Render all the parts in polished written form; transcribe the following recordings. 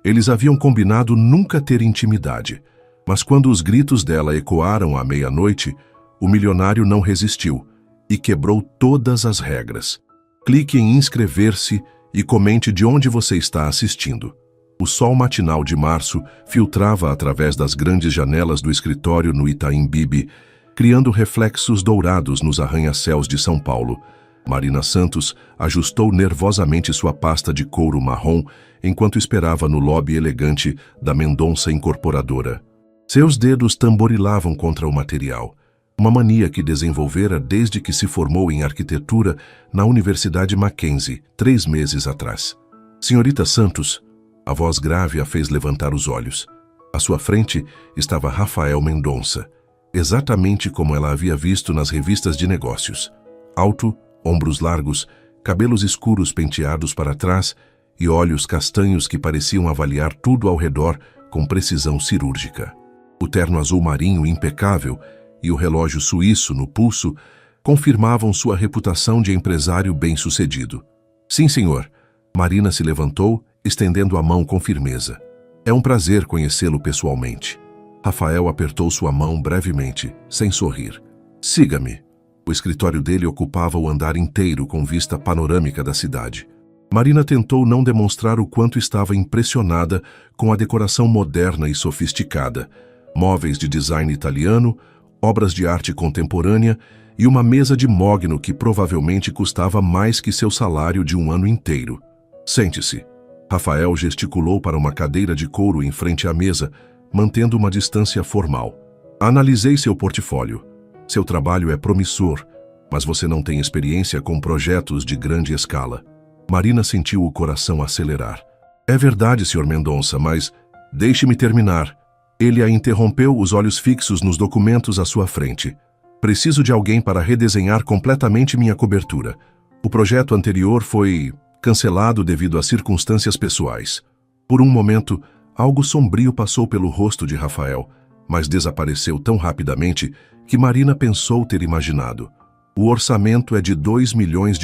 Eles haviam combinado nunca ter intimidade, mas quando os gritos dela ecoaram à meia-noite, o milionário não resistiu e quebrou todas as regras. Clique em inscrever-se e comente de onde você está assistindo. O sol matinal de março filtrava através das grandes janelas do escritório no Itaim Bibi, criando reflexos dourados nos arranha-céus de São Paulo. Marina Santos ajustou nervosamente sua pasta de couro marrom enquanto esperava no lobby elegante da Mendonça Incorporadora. Seus dedos tamborilavam contra o material, uma mania que desenvolvera desde que se formou em arquitetura na Universidade Mackenzie, 3 meses atrás. Senhorita Santos, a voz grave a fez levantar os olhos. À sua frente estava Rafael Mendonça, exatamente como ela havia visto nas revistas de negócios. Alto, ombros largos, cabelos escuros penteados para trás e olhos castanhos que pareciam avaliar tudo ao redor com precisão cirúrgica. O terno azul marinho impecável e o relógio suíço no pulso confirmavam sua reputação de empresário bem-sucedido. Sim, senhor. Marina se levantou, estendendo a mão com firmeza. É um prazer conhecê-lo pessoalmente. Rafael apertou sua mão brevemente, sem sorrir. Siga-me. O escritório dele ocupava o andar inteiro com vista panorâmica da cidade. Marina tentou não demonstrar o quanto estava impressionada com a decoração moderna e sofisticada, móveis de design italiano, obras de arte contemporânea e uma mesa de mogno que provavelmente custava mais que seu salário de um ano inteiro. Sente-se. Rafael gesticulou para uma cadeira de couro em frente à mesa, mantendo uma distância formal. Analisei seu portfólio. Seu trabalho é promissor, mas você não tem experiência com projetos de grande escala. Marina sentiu o coração acelerar. É verdade, Sr. Mendonça, mas deixe-me terminar. Ele a interrompeu, os olhos fixos nos documentos à sua frente. Preciso de alguém para redesenhar completamente minha cobertura. O projeto anterior foi cancelado devido a circunstâncias pessoais. Por um momento, algo sombrio passou pelo rosto de Rafael, mas desapareceu tão rapidamente que Marina pensou ter imaginado. O orçamento é de R$2 milhões,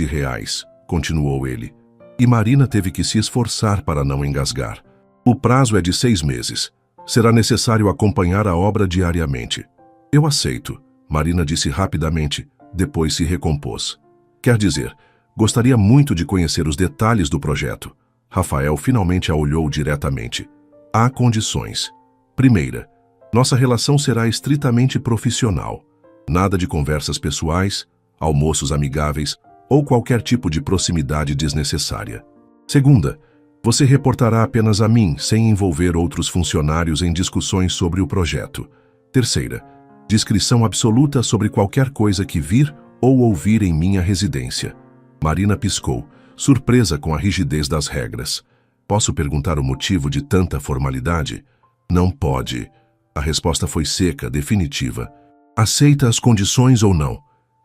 continuou ele. E Marina teve que se esforçar para não engasgar. O prazo é de 6 meses. Será necessário acompanhar a obra diariamente. Eu aceito, Marina disse rapidamente, depois se recompôs. Quer dizer, gostaria muito de conhecer os detalhes do projeto. Rafael finalmente a olhou diretamente. Há condições. Primeira, nossa relação será estritamente profissional. Nada de conversas pessoais, almoços amigáveis ou qualquer tipo de proximidade desnecessária. Segunda, você reportará apenas a mim, sem envolver outros funcionários em discussões sobre o projeto. Terceira, discrição absoluta sobre qualquer coisa que vir ou ouvir em minha residência. Marina piscou, surpresa com a rigidez das regras. Posso perguntar o motivo de tanta formalidade? Não pode. A resposta foi seca, definitiva. Aceita as condições ou não?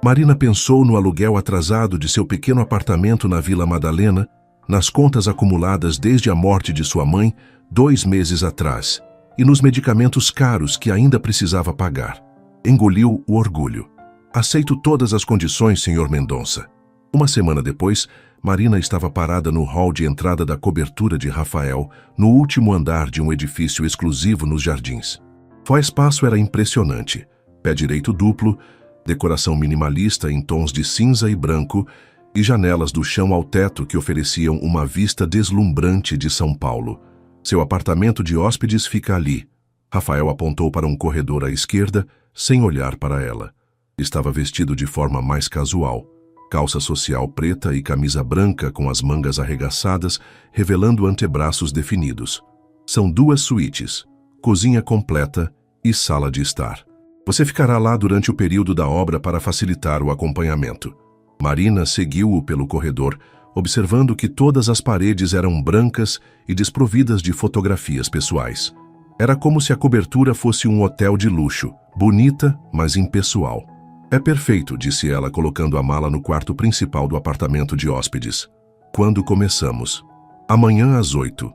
Marina pensou no aluguel atrasado de seu pequeno apartamento na Vila Madalena, nas contas acumuladas desde a morte de sua mãe, 2 meses atrás, e nos medicamentos caros que ainda precisava pagar. Engoliu o orgulho. Aceito todas as condições, Sr. Mendonça. Uma semana depois, Marina estava parada no hall de entrada da cobertura de Rafael, no último andar de um edifício exclusivo nos jardins. O espaço era impressionante. Pé direito duplo, decoração minimalista em tons de cinza e branco e janelas do chão ao teto que ofereciam uma vista deslumbrante de São Paulo. Seu apartamento de hóspedes fica ali. Rafael apontou para um corredor à esquerda, sem olhar para ela. Estava vestido de forma mais casual. Calça social preta e camisa branca com as mangas arregaçadas, revelando antebraços definidos. São 2 suítes, cozinha completa e sala de estar. Você ficará lá durante o período da obra para facilitar o acompanhamento. Marina seguiu-o pelo corredor, observando que todas as paredes eram brancas e desprovidas de fotografias pessoais. Era como se a cobertura fosse um hotel de luxo, bonita, mas impessoal. É perfeito, disse ela, colocando a mala no quarto principal do apartamento de hóspedes. Quando começamos? Amanhã às 8.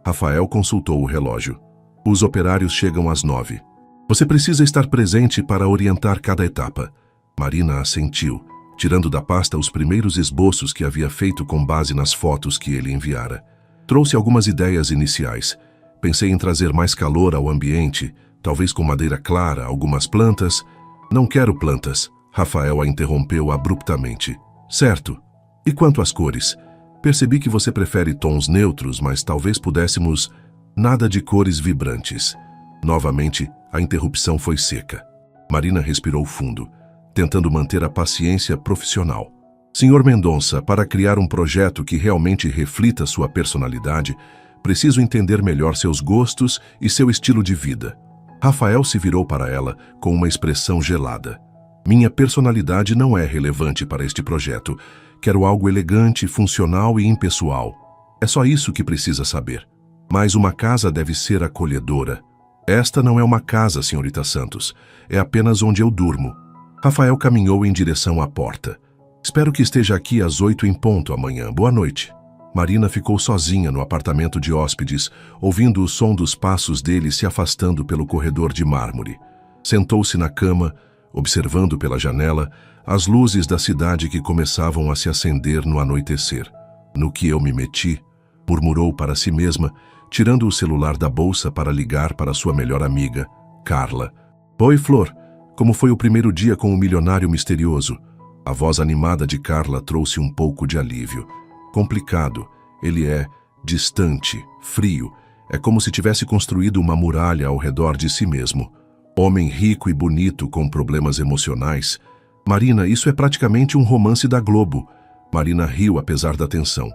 Rafael consultou o relógio. Os operários chegam às 9. Você precisa estar presente para orientar cada etapa. Marina assentiu, tirando da pasta os primeiros esboços que havia feito com base nas fotos que ele enviara. Trouxe algumas ideias iniciais, Pensei em trazer mais calor ao ambiente, talvez com madeira clara, algumas plantas. Não quero plantas, Rafael a interrompeu abruptamente. Certo. E quanto às cores? Percebi que você prefere tons neutros, mas talvez pudéssemos... Nada de cores vibrantes. Novamente, a interrupção foi seca. Marina respirou fundo, tentando manter a paciência profissional. Senhor Mendonça, para criar um projeto que realmente reflita sua personalidade, preciso entender melhor seus gostos e seu estilo de vida. Rafael se virou para ela com uma expressão gelada. Minha personalidade não é relevante para este projeto. Quero algo elegante, funcional e impessoal. É só isso que precisa saber. Mas uma casa deve ser acolhedora. Esta não é uma casa, senhorita Santos. É apenas onde eu durmo. Rafael caminhou em direção à porta. Espero que esteja aqui às 8 em ponto amanhã. Boa noite. Marina ficou sozinha no apartamento de hóspedes, ouvindo o som dos passos dele se afastando pelo corredor de mármore. Sentou-se na cama, observando pela janela as luzes da cidade que começavam a se acender no anoitecer. No que eu me meti, murmurou para si mesma, tirando o celular da bolsa para ligar para sua melhor amiga, Carla. Oi, Flor. Como foi o primeiro dia com o milionário misterioso? A voz animada de Carla trouxe um pouco de alívio. Complicado. Ele é distante, frio. É como se tivesse construído uma muralha ao redor de si mesmo. Homem rico e bonito com problemas emocionais. Marina, isso é praticamente um romance da Globo. Marina riu apesar da tensão.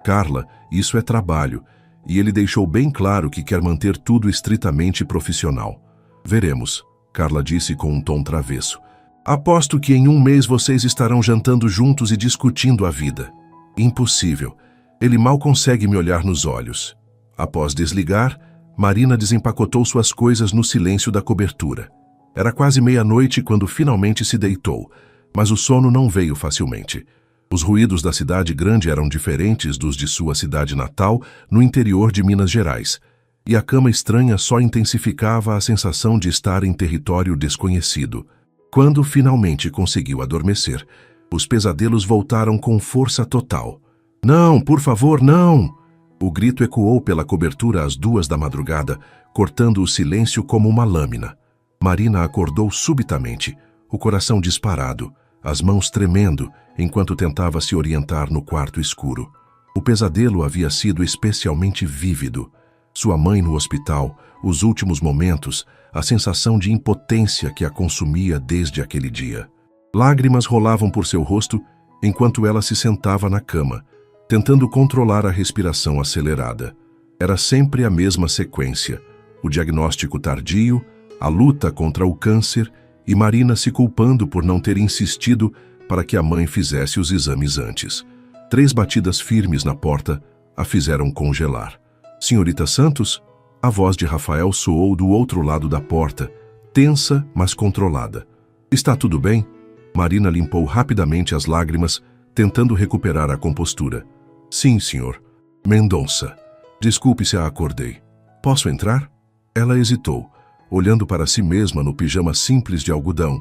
Carla, isso é trabalho. E ele deixou bem claro que quer manter tudo estritamente profissional. Veremos, Carla disse com um tom travesso. Aposto que em um mês vocês estarão jantando juntos e discutindo a vida. Impossível. Ele mal consegue me olhar nos olhos. Após desligar, Marina desempacotou suas coisas no silêncio da cobertura. Era quase meia-noite quando finalmente se deitou, mas o sono não veio facilmente. Os ruídos da cidade grande eram diferentes dos de sua cidade natal, no interior de Minas Gerais, e a cama estranha só intensificava a sensação de estar em território desconhecido. Quando finalmente conseguiu adormecer, os pesadelos voltaram com força total. Não, por favor, não! O grito ecoou pela cobertura às 2 da madrugada, cortando o silêncio como uma lâmina. Marina acordou subitamente, o coração disparado, as mãos tremendo, enquanto tentava se orientar no quarto escuro. O pesadelo havia sido especialmente vívido. Sua mãe no hospital, os últimos momentos, a sensação de impotência que a consumia desde aquele dia. Lágrimas rolavam por seu rosto enquanto ela se sentava na cama, tentando controlar a respiração acelerada. Era sempre a mesma sequência: o diagnóstico tardio, a luta contra o câncer e Marina se culpando por não ter insistido para que a mãe fizesse os exames antes. 3 batidas firmes na porta a fizeram congelar. Senhorita Santos? A voz de Rafael soou do outro lado da porta, tensa, mas controlada. Está tudo bem? Marina limpou rapidamente as lágrimas, tentando recuperar a compostura. Sim, senhor. Mendonça. Desculpe se a acordei. Posso entrar? Ela hesitou, olhando para si mesma no pijama simples de algodão,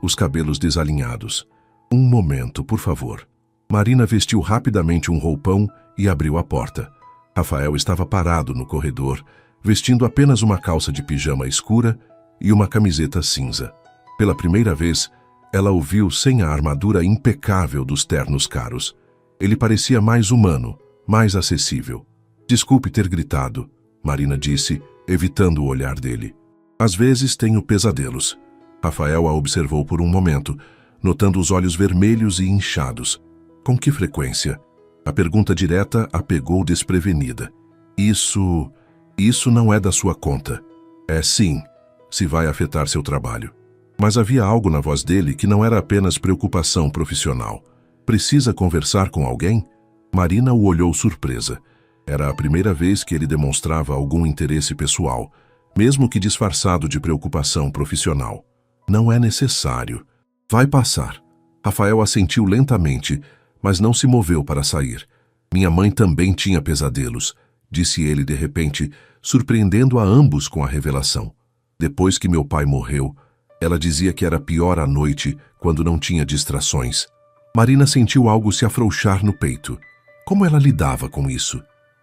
os cabelos desalinhados. Um momento, por favor. Marina vestiu rapidamente um roupão e abriu a porta. Rafael estava parado no corredor, vestindo apenas uma calça de pijama escura e uma camiseta cinza. Pela primeira vez, ela o viu sem a armadura impecável dos ternos caros. Ele parecia mais humano, mais acessível. Desculpe ter gritado, Marina disse, evitando o olhar dele. Às vezes tenho pesadelos. Rafael a observou por um momento, notando os olhos vermelhos e inchados. Com que frequência? A pergunta direta a pegou desprevenida. Isso não é da sua conta. É sim, se vai afetar seu trabalho. Mas havia algo na voz dele que não era apenas preocupação profissional. Precisa conversar com alguém? Marina o olhou surpresa. Era a primeira vez que ele demonstrava algum interesse pessoal, mesmo que disfarçado de preocupação profissional. Não é necessário. Vai passar. Rafael assentiu lentamente, mas não se moveu para sair. Minha mãe também tinha pesadelos, disse ele de repente, surpreendendo a ambos com a revelação. Depois que meu pai morreu, ela dizia que era pior à noite quando não tinha distrações. Marina sentiu algo se afrouxar no peito. Como ela lidava com isso?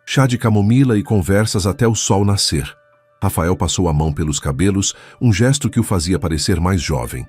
chá de camomila e conversas até o sol nascer. Rafael passou a mão pelos cabelos, um gesto que o fazia parecer mais jovem.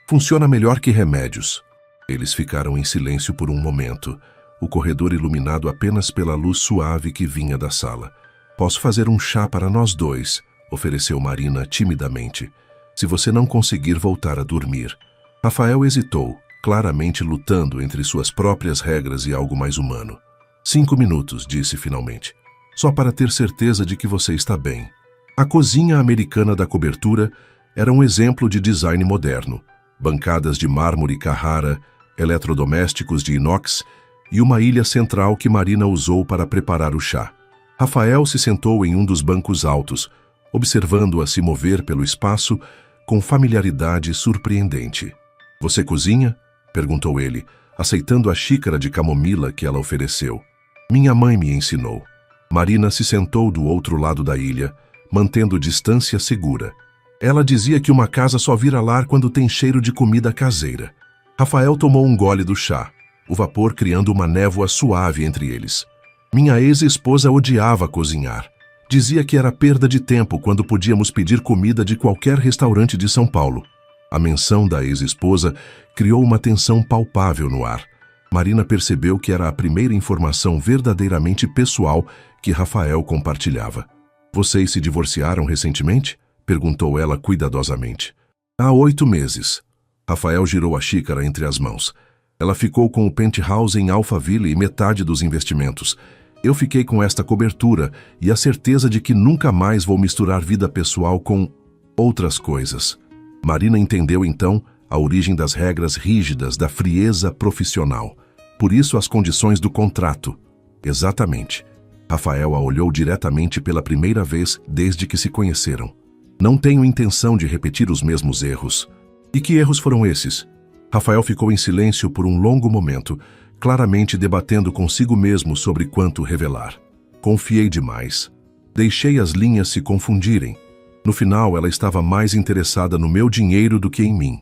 Funciona melhor que remédios. Eles ficaram em silêncio por um momento, o corredor iluminado apenas pela luz suave que vinha da sala. Posso fazer um chá para nós dois, ofereceu Marina timidamente. Se você não conseguir voltar a dormir. Rafael hesitou, claramente lutando entre suas próprias regras e algo mais humano. 5 minutos, disse finalmente. Só para ter certeza de que você está bem. A cozinha americana da cobertura era um exemplo de design moderno. Bancadas de mármore Carrara, eletrodomésticos de inox e uma ilha central que Marina usou para preparar o chá. Rafael se sentou em um dos bancos altos, observando-a se mover pelo espaço com familiaridade surpreendente. Você cozinha? Perguntou ele, aceitando a xícara de camomila que ela ofereceu. Minha mãe me ensinou. Marina se sentou do outro lado da ilha, mantendo distância segura. Ela dizia que uma casa só vira lar quando tem cheiro de comida caseira. Rafael tomou um gole do chá, o vapor criando uma névoa suave entre eles. Minha ex-esposa odiava cozinhar. Dizia que era perda de tempo quando podíamos pedir comida de qualquer restaurante de São Paulo. A menção da ex-esposa criou uma tensão palpável no ar. Marina percebeu que era a primeira informação verdadeiramente pessoal que Rafael compartilhava. Vocês se divorciaram recentemente? Perguntou ela cuidadosamente. Há 8 meses. Rafael girou a xícara entre as mãos. Ela ficou com o penthouse em Alphaville e metade dos investimentos. Eu fiquei com esta cobertura e a certeza de que nunca mais vou misturar vida pessoal com outras coisas. Marina entendeu então a origem das regras rígidas da frieza profissional. Por isso as condições do contrato. Exatamente. Rafael a olhou diretamente pela primeira vez desde que se conheceram. Não tenho intenção de repetir os mesmos erros. E que erros foram esses? Rafael ficou em silêncio por um longo momento, claramente debatendo consigo mesmo sobre quanto revelar. Confiei demais. Deixei as linhas se confundirem. No final, ela estava mais interessada no meu dinheiro do que em mim.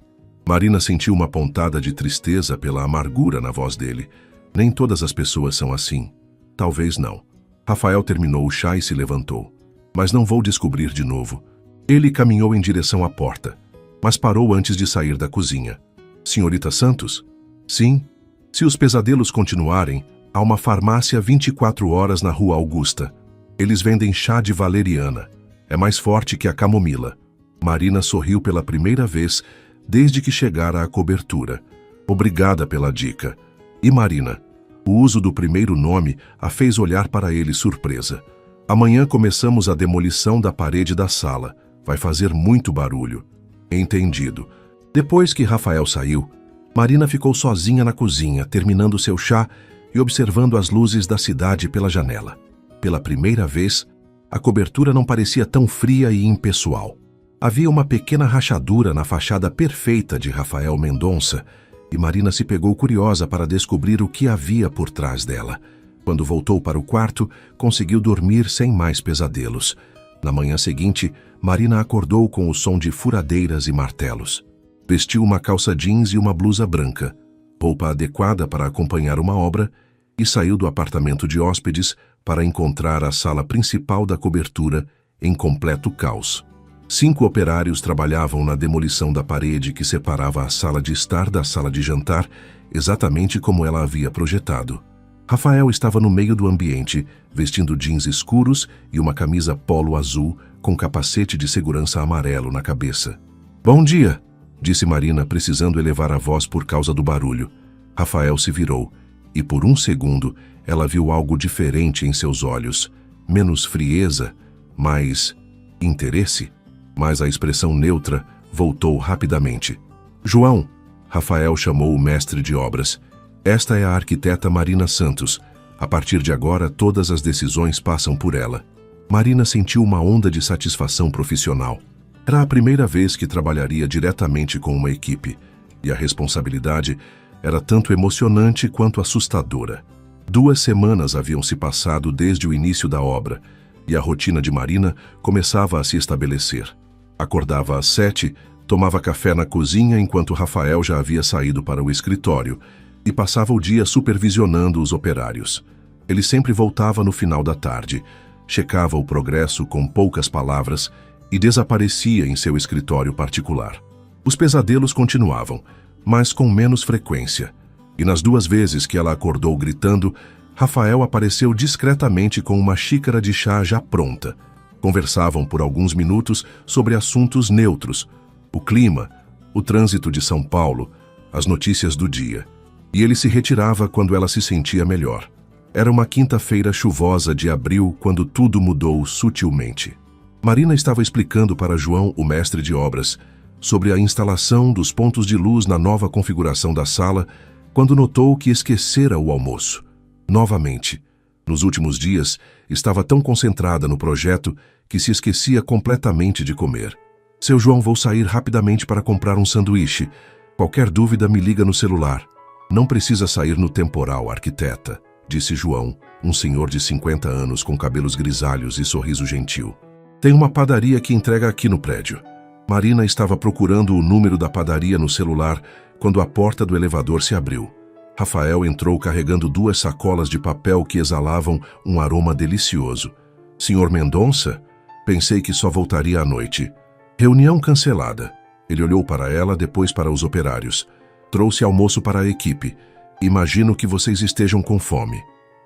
Marina sentiu uma pontada de tristeza pela amargura na voz dele. Nem todas as pessoas são assim. Talvez não. Rafael terminou o chá e se levantou. Mas não vou descobrir de novo. Ele caminhou em direção à porta, mas parou antes de sair da cozinha. Senhorita Santos? Sim. Se os pesadelos continuarem, há uma farmácia 24 horas na Rua Augusta. Eles vendem chá de valeriana. É mais forte que a camomila. Marina sorriu pela primeira vez desde que chegara à cobertura. Obrigada pela dica. E Marina? O uso do primeiro nome a fez olhar para ele surpresa. Amanhã começamos a demolição da parede da sala. Vai fazer muito barulho. Entendido. Depois que Rafael saiu, Marina ficou sozinha na cozinha, terminando seu chá e observando as luzes da cidade pela janela. Pela primeira vez, a cobertura não parecia tão fria e impessoal. Havia uma pequena rachadura na fachada perfeita de Rafael Mendonça e Marina se pegou curiosa para descobrir o que havia por trás dela. Quando voltou para o quarto, conseguiu dormir sem mais pesadelos. Na manhã seguinte, Marina acordou com o som de furadeiras e martelos. Vestiu uma calça jeans e uma blusa branca, roupa adequada para acompanhar uma obra, e saiu do apartamento de hóspedes para encontrar a sala principal da cobertura em completo caos. 5 operários trabalhavam na demolição da parede que separava a sala de estar da sala de jantar, exatamente como ela havia projetado. Rafael estava no meio do ambiente, vestindo jeans escuros e uma camisa polo azul com capacete de segurança amarelo na cabeça. Bom dia, disse Marina, precisando elevar a voz por causa do barulho. Rafael se virou, e por um segundo ela viu algo diferente em seus olhos. Menos frieza, mais interesse. Mas a expressão neutra voltou rapidamente. João, Rafael chamou o mestre de obras. Esta é a arquiteta Marina Santos. A partir de agora, todas as decisões passam por ela. Marina sentiu uma onda de satisfação profissional. Era a primeira vez que trabalharia diretamente com uma equipe, e a responsabilidade era tanto emocionante quanto assustadora. 2 semanas haviam se passado desde o início da obra, e a rotina de Marina começava a se estabelecer. Acordava às 7, tomava café na cozinha enquanto Rafael já havia saído para o escritório, e passava o dia supervisionando os operários. Ele sempre voltava no final da tarde, checava o progresso com poucas palavras e desaparecia em seu escritório particular. Os pesadelos continuavam, mas com menos frequência, e nas 2 vezes que ela acordou gritando, Rafael apareceu discretamente com uma xícara de chá já pronta. Conversavam por alguns minutos sobre assuntos neutros, o clima, o trânsito de São Paulo, as notícias do dia, e ele se retirava quando ela se sentia melhor. Era uma quinta-feira chuvosa de abril quando tudo mudou sutilmente. Marina estava explicando para João, o mestre de obras, sobre a instalação dos pontos de luz na nova configuração da sala, quando notou que esquecera o almoço. Novamente, nos últimos dias, estava tão concentrada no projeto que se esquecia completamente de comer. Seu João, vou sair rapidamente para comprar um sanduíche. Qualquer dúvida me liga no celular. Não precisa sair no temporal, arquiteta, disse João, um senhor de 50 anos com cabelos grisalhos e sorriso gentil. Tem uma padaria que entrega aqui no prédio. Marina estava procurando o número da padaria no celular quando a porta do elevador se abriu. Rafael entrou carregando 2 sacolas de papel que exalavam um aroma delicioso. Senhor Mendonça? Pensei que só voltaria à noite. Reunião cancelada. Ele olhou para ela, depois para os operários. Trouxe almoço para a equipe. Imagino que vocês estejam com fome.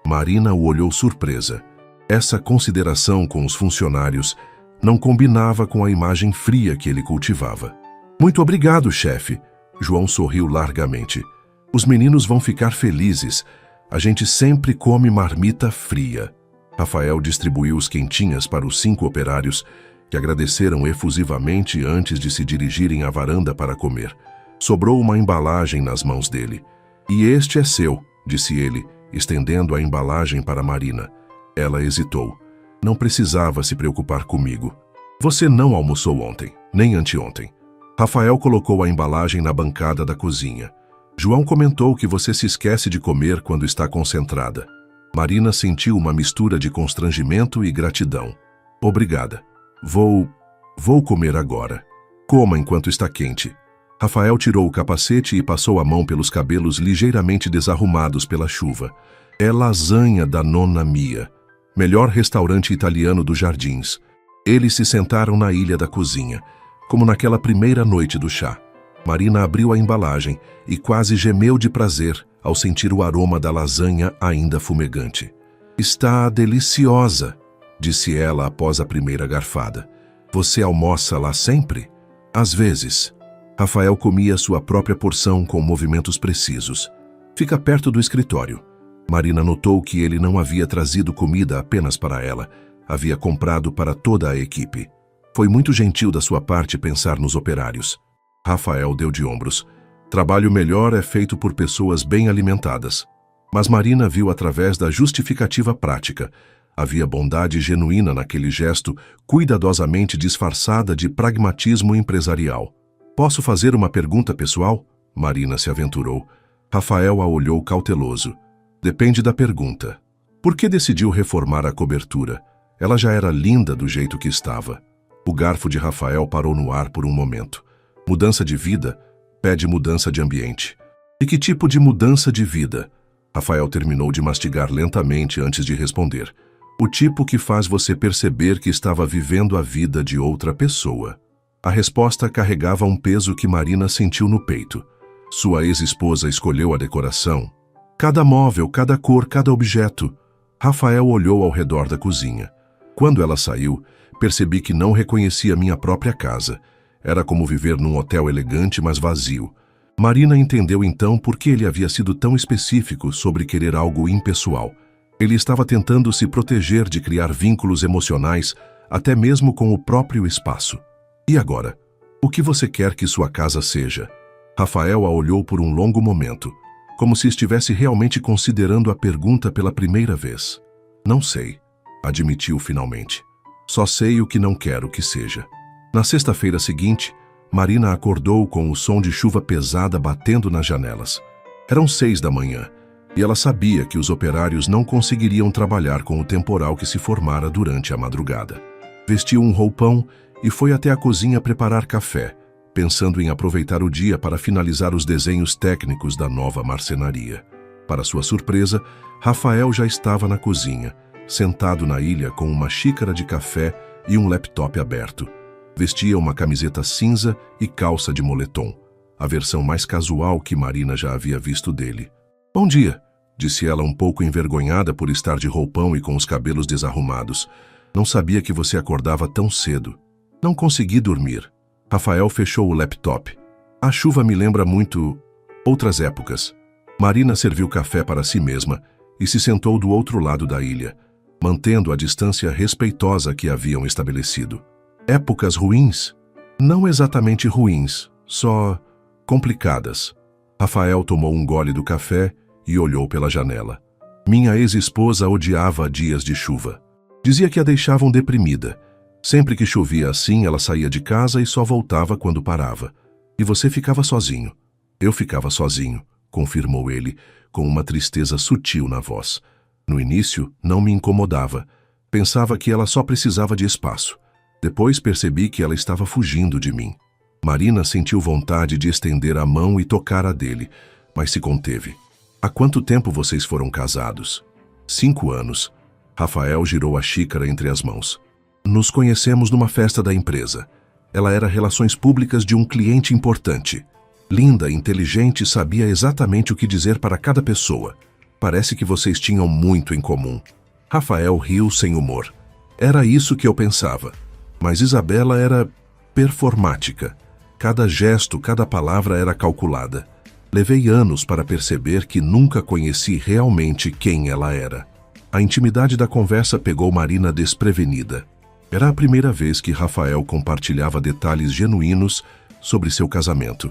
Marina o olhou surpresa. Essa consideração com os funcionários não combinava com a imagem fria que ele cultivava. Muito obrigado, chefe. João sorriu largamente. Os meninos vão ficar felizes. A gente sempre come marmita fria. Rafael distribuiu os quentinhas para os 5 operários, que agradeceram efusivamente antes de se dirigirem à varanda para comer. Sobrou uma embalagem nas mãos dele. E este é seu, disse ele, estendendo a embalagem para Marina. Ela hesitou. Não precisava se preocupar comigo. Você não almoçou ontem, nem anteontem. Rafael colocou a embalagem na bancada da cozinha. João comentou que você se esquece de comer quando está concentrada. Marina sentiu uma mistura de constrangimento e gratidão. Obrigada. Vou comer agora. Coma enquanto está quente. Rafael tirou o capacete e passou a mão pelos cabelos ligeiramente desarrumados pela chuva. É lasanha da Nonna Mia, melhor restaurante italiano dos Jardins. Eles se sentaram na ilha da cozinha, como naquela primeira noite do chá. Marina abriu a embalagem e quase gemeu de prazer ao sentir o aroma da lasanha ainda fumegante. Está deliciosa, disse ela após a primeira garfada. Você almoça lá sempre? Às vezes. Rafael comia sua própria porção com movimentos precisos. Fica perto do escritório. Marina notou que ele não havia trazido comida apenas para ela, havia comprado para toda a equipe. Foi muito gentil da sua parte pensar nos operários. Rafael deu de ombros. Trabalho melhor é feito por pessoas bem alimentadas. Mas Marina viu através da justificativa prática. Havia bondade genuína naquele gesto, cuidadosamente disfarçada de pragmatismo empresarial. Posso fazer uma pergunta pessoal? Marina se aventurou. Rafael a olhou cauteloso. Depende da pergunta. Por que decidiu reformar a cobertura? Ela já era linda do jeito que estava. O garfo de Rafael parou no ar por um momento. Mudança de vida pede mudança de ambiente. E que tipo de mudança de vida? Rafael terminou de mastigar lentamente antes de responder. O tipo que faz você perceber que estava vivendo a vida de outra pessoa. A resposta carregava um peso que Marina sentiu no peito. Sua ex-esposa escolheu a decoração. Cada móvel, cada cor, cada objeto. Rafael olhou ao redor da cozinha. Quando ela saiu, percebi que não reconhecia minha própria casa. Era como viver num hotel elegante, mas vazio. Marina entendeu então por que ele havia sido tão específico sobre querer algo impessoal. Ele estava tentando se proteger de criar vínculos emocionais, até mesmo com o próprio espaço. E agora? O que você quer que sua casa seja? Rafael a olhou por um longo momento, como se estivesse realmente considerando a pergunta pela primeira vez. Não sei, admitiu finalmente. Só sei o que não quero que seja. Na sexta-feira seguinte, Marina acordou com o som de chuva pesada batendo nas janelas. Eram 6 da manhã, e ela sabia que os operários não conseguiriam trabalhar com o temporal que se formara durante a madrugada. Vestiu um roupão e foi até a cozinha preparar café, pensando em aproveitar o dia para finalizar os desenhos técnicos da nova marcenaria. Para sua surpresa, Rafael já estava na cozinha, sentado na ilha com uma xícara de café e um laptop aberto. Vestia uma camiseta cinza e calça de moletom, a versão mais casual que Marina já havia visto dele. "Bom dia", disse ela um pouco envergonhada por estar de roupão e com os cabelos desarrumados. "Não sabia que você acordava tão cedo." "Não consegui dormir." Rafael fechou o laptop. "A chuva me lembra muito outras épocas." Marina serviu café para si mesma e se sentou do outro lado da ilha, mantendo a distância respeitosa que haviam estabelecido. "Épocas ruins?" "Não exatamente ruins, só complicadas." Rafael tomou um gole do café e olhou pela janela. "Minha ex-esposa odiava dias de chuva. Dizia que a deixavam deprimida. Sempre que chovia assim, ela saía de casa e só voltava quando parava. E você ficava sozinho." "Eu ficava sozinho", confirmou ele, com uma tristeza sutil na voz. "No início, não me incomodava. Pensava que ela só precisava de espaço. Depois percebi que ela estava fugindo de mim." Marina sentiu vontade de estender a mão e tocar a dele, mas se conteve. "Há quanto tempo vocês foram casados?" 5 anos. Rafael girou a xícara entre as mãos. "Nos conhecemos numa festa da empresa. Ela era relações públicas de um cliente importante. Linda, inteligente, sabia exatamente o que dizer para cada pessoa. Parece que vocês tinham muito em comum." Rafael riu sem humor. "Era isso que eu pensava. Mas Isabela era performática. Cada gesto, cada palavra era calculada. Levei anos para perceber que nunca conheci realmente quem ela era." A intimidade da conversa pegou Marina desprevenida. Era a primeira vez que Rafael compartilhava detalhes genuínos sobre seu casamento.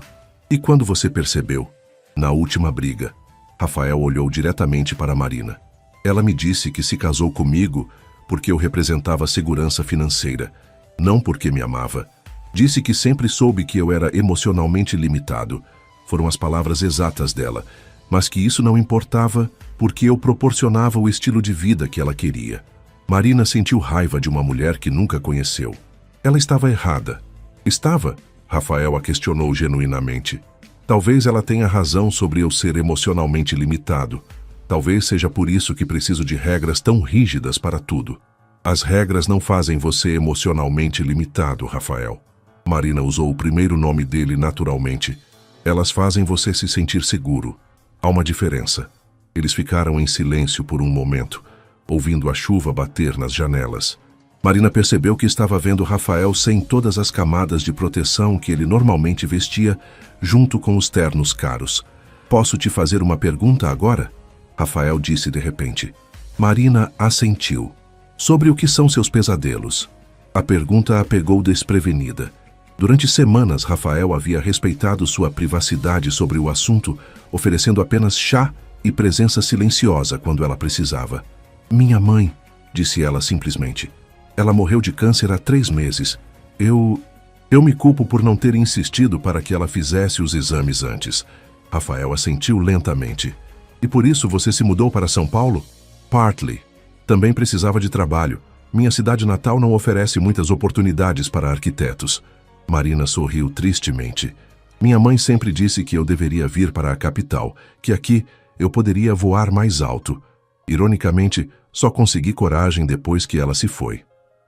"E quando você percebeu?" "Na última briga." Rafael olhou diretamente para Marina. "Ela me disse que se casou comigo porque eu representava segurança financeira, não porque me amava. Disse que sempre soube que eu era emocionalmente limitado." Foram as palavras exatas dela, mas que isso não importava porque eu proporcionava o estilo de vida que ela queria. Marina sentiu raiva de uma mulher que nunca conheceu. Ela estava errada. "Estava?" Rafael a questionou genuinamente. "Talvez ela tenha razão sobre eu ser emocionalmente limitado. Talvez seja por isso que preciso de regras tão rígidas para tudo." "As regras não fazem você emocionalmente limitado, Rafael." Marina usou o primeiro nome dele naturalmente. "Elas fazem você se sentir seguro. Há uma diferença." Eles ficaram em silêncio por um momento, ouvindo a chuva bater nas janelas. Marina percebeu que estava vendo Rafael sem todas as camadas de proteção que ele normalmente vestia, junto com os ternos caros. "Posso te fazer uma pergunta agora?" Rafael disse de repente. Marina assentiu. "Sobre o que são seus pesadelos?" A pergunta a pegou desprevenida. Durante semanas, Rafael havia respeitado sua privacidade sobre o assunto, oferecendo apenas chá e presença silenciosa quando ela precisava. "Minha mãe", disse ela simplesmente. "Ela morreu de câncer há 3 meses. Eu me culpo por não ter insistido para que ela fizesse os exames antes." Rafael assentiu lentamente. "E por isso você se mudou para São Paulo?" "Partly. Também precisava de trabalho. Minha cidade natal não oferece muitas oportunidades para arquitetos." Marina sorriu tristemente. "Minha mãe sempre disse que eu deveria vir para a capital, que aqui eu poderia voar mais alto. Ironicamente, só consegui coragem depois que ela se foi.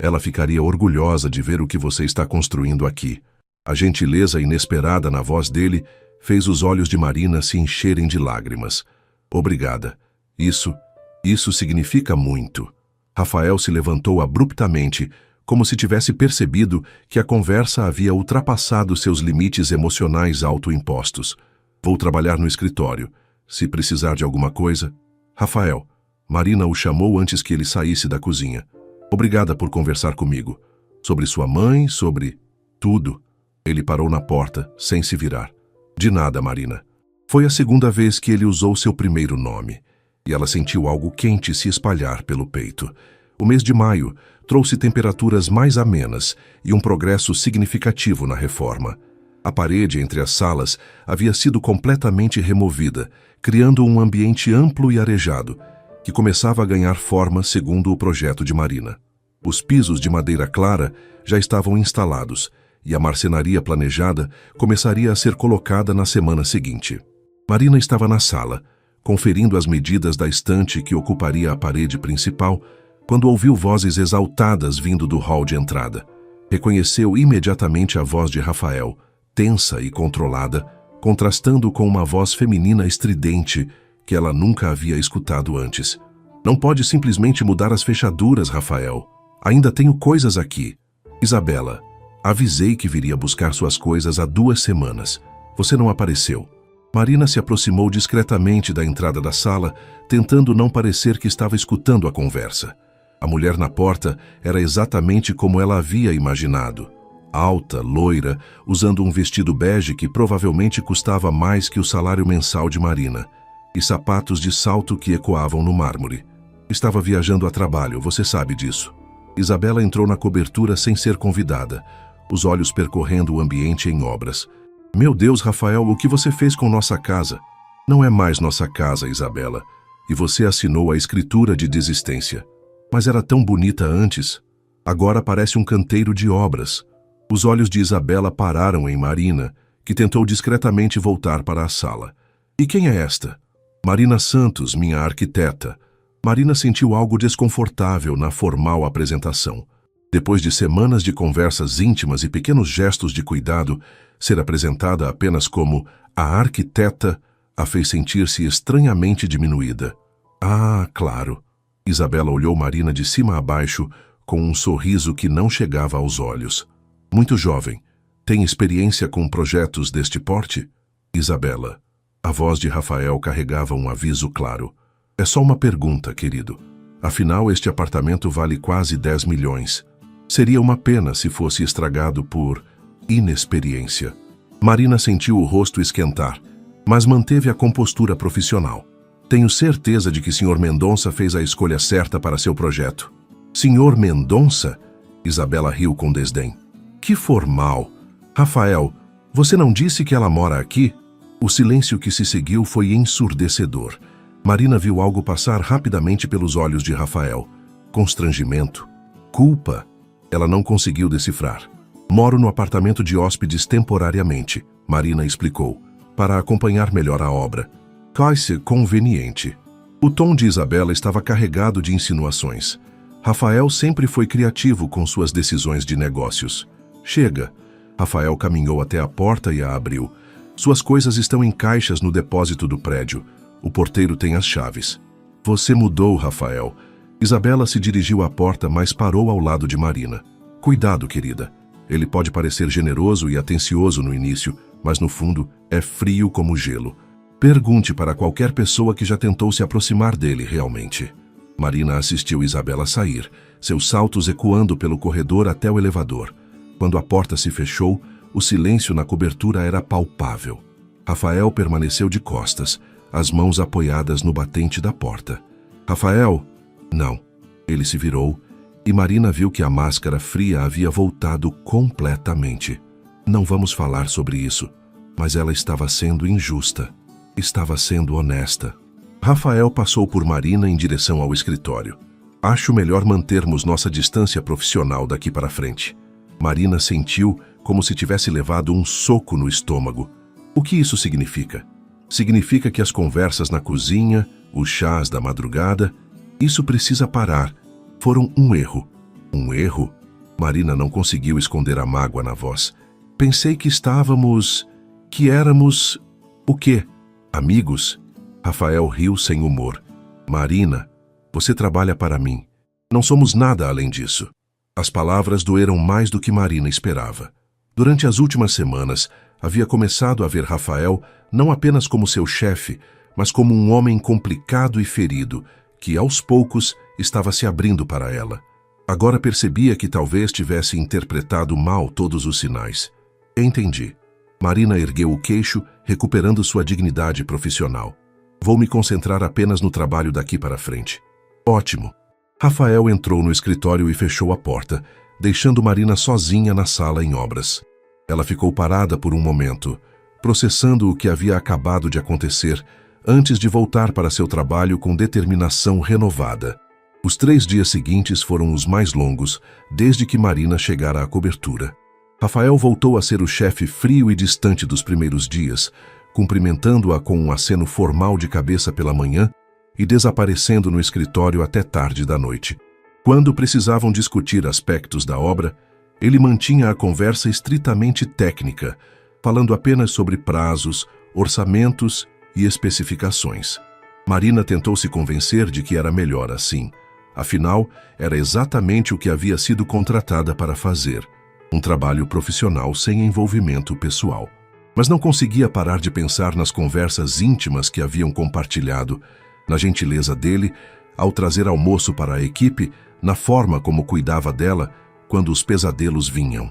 Ela ficaria orgulhosa de ver o que você está construindo aqui." A gentileza inesperada na voz dele fez os olhos de Marina se encherem de lágrimas. "Obrigada. Isso significa muito." Rafael se levantou abruptamente, como se tivesse percebido que a conversa havia ultrapassado seus limites emocionais autoimpostos. "Vou trabalhar no escritório. Se precisar de alguma coisa..." "Rafael." Marina o chamou antes que ele saísse da cozinha. "Obrigada por conversar comigo. Sobre sua mãe, sobre tudo." Ele parou na porta, sem se virar. "De nada, Marina." Foi a segunda vez que ele usou seu primeiro nome, e ela sentiu algo quente se espalhar pelo peito. O mês de maio trouxe temperaturas mais amenas e um progresso significativo na reforma. A parede entre as salas havia sido completamente removida, criando um ambiente amplo e arejado, que começava a ganhar forma segundo o projeto de Marina. Os pisos de madeira clara já estavam instalados e a marcenaria planejada começaria a ser colocada na semana seguinte. Marina estava na sala, conferindo as medidas da estante que ocuparia a parede principal, quando ouviu vozes exaltadas vindo do hall de entrada. Reconheceu imediatamente a voz de Rafael, tensa e controlada, contrastando com uma voz feminina estridente que ela nunca havia escutado antes. Não pode simplesmente mudar as fechaduras, Rafael. Ainda tenho coisas aqui. Isabela, avisei que viria buscar suas coisas há 2 semanas. Você não apareceu. Marina se aproximou discretamente da entrada da sala, tentando não parecer que estava escutando a conversa. A mulher na porta era exatamente como ela havia imaginado. Alta, loira, usando um vestido bege que provavelmente custava mais que o salário mensal de Marina, e sapatos de salto que ecoavam no mármore. Estava viajando a trabalho, você sabe disso. Isabela entrou na cobertura sem ser convidada, os olhos percorrendo o ambiente em obras. Meu Deus, Rafael, o que você fez com nossa casa? Não é mais nossa casa, Isabela, e você assinou a escritura de desistência. Mas era tão bonita antes. Agora parece um canteiro de obras. Os olhos de Isabela pararam em Marina, que tentou discretamente voltar para a sala. E quem é esta? Marina Santos, minha arquiteta. Marina sentiu algo desconfortável na formal apresentação. Depois de semanas de conversas íntimas e pequenos gestos de cuidado, ser apresentada apenas como a arquiteta a fez sentir-se estranhamente diminuída. Ah, claro. Isabela olhou Marina de cima a baixo com um sorriso que não chegava aos olhos. Muito jovem. Tem experiência com projetos deste porte? Isabela. A voz de Rafael carregava um aviso claro. É só uma pergunta, querido. Afinal, este apartamento vale quase 10 milhões. Seria uma pena se fosse estragado por inexperiência. Marina sentiu o rosto esquentar, mas manteve a compostura profissional. Tenho certeza de que Sr. Mendonça fez a escolha certa para seu projeto. Sr. Mendonça? Isabela riu com desdém. Que formal. Rafael, você não disse que ela mora aqui? O silêncio que se seguiu foi ensurdecedor. Marina viu algo passar rapidamente pelos olhos de Rafael. Constrangimento. Culpa. Ela não conseguiu decifrar. Moro no apartamento de hóspedes temporariamente, Marina explicou, para acompanhar melhor a obra. Cai-se conveniente. O tom de Isabela estava carregado de insinuações. Rafael sempre foi criativo com suas decisões de negócios. Chega. Rafael caminhou até a porta e a abriu. Suas coisas estão em caixas no depósito do prédio. O porteiro tem as chaves. Você mudou, Rafael. Isabela se dirigiu à porta, mas parou ao lado de Marina. Cuidado, querida. Ele pode parecer generoso e atencioso no início, mas no fundo é frio como gelo. Pergunte para qualquer pessoa que já tentou se aproximar dele realmente. Marina assistiu Isabela sair, seus saltos ecoando pelo corredor até o elevador. Quando a porta se fechou, o silêncio na cobertura era palpável. Rafael permaneceu de costas, as mãos apoiadas no batente da porta. Rafael? Não. Ele se virou e Marina viu que a máscara fria havia voltado completamente. Não vamos falar sobre isso, mas ela estava sendo injusta. Estava sendo honesta. Rafael passou por Marina em direção ao escritório. Acho melhor mantermos nossa distância profissional daqui para frente. Marina sentiu como se tivesse levado um soco no estômago. O que isso significa? Significa que as conversas na cozinha, os chás da madrugada, isso precisa parar. Foram um erro. Um erro? Marina não conseguiu esconder a mágoa na voz. Pensei que éramos... O quê? Amigos? Rafael riu sem humor. Marina, você trabalha para mim. Não somos nada além disso. As palavras doeram mais do que Marina esperava. Durante as últimas semanas, havia começado a ver Rafael não apenas como seu chefe, mas como um homem complicado e ferido, que aos poucos estava se abrindo para ela. Agora percebia que talvez tivesse interpretado mal todos os sinais. Entendi. Marina ergueu o queixo, recuperando sua dignidade profissional. Vou me concentrar apenas no trabalho daqui para frente. Ótimo. Rafael entrou no escritório e fechou a porta, deixando Marina sozinha na sala em obras. Ela ficou parada por um momento, processando o que havia acabado de acontecer, antes de voltar para seu trabalho com determinação renovada. Os 3 dias seguintes foram os mais longos, desde que Marina chegara à cobertura. Rafael voltou a ser o chefe frio e distante dos primeiros dias, cumprimentando-a com um aceno formal de cabeça pela manhã e desaparecendo no escritório até tarde da noite. Quando precisavam discutir aspectos da obra, ele mantinha a conversa estritamente técnica, falando apenas sobre prazos, orçamentos e especificações. Marina tentou se convencer de que era melhor assim. Afinal, era exatamente o que havia sido contratada para fazer, um trabalho profissional sem envolvimento pessoal. Mas não conseguia parar de pensar nas conversas íntimas que haviam compartilhado, na gentileza dele ao trazer almoço para a equipe, na forma como cuidava dela quando os pesadelos vinham.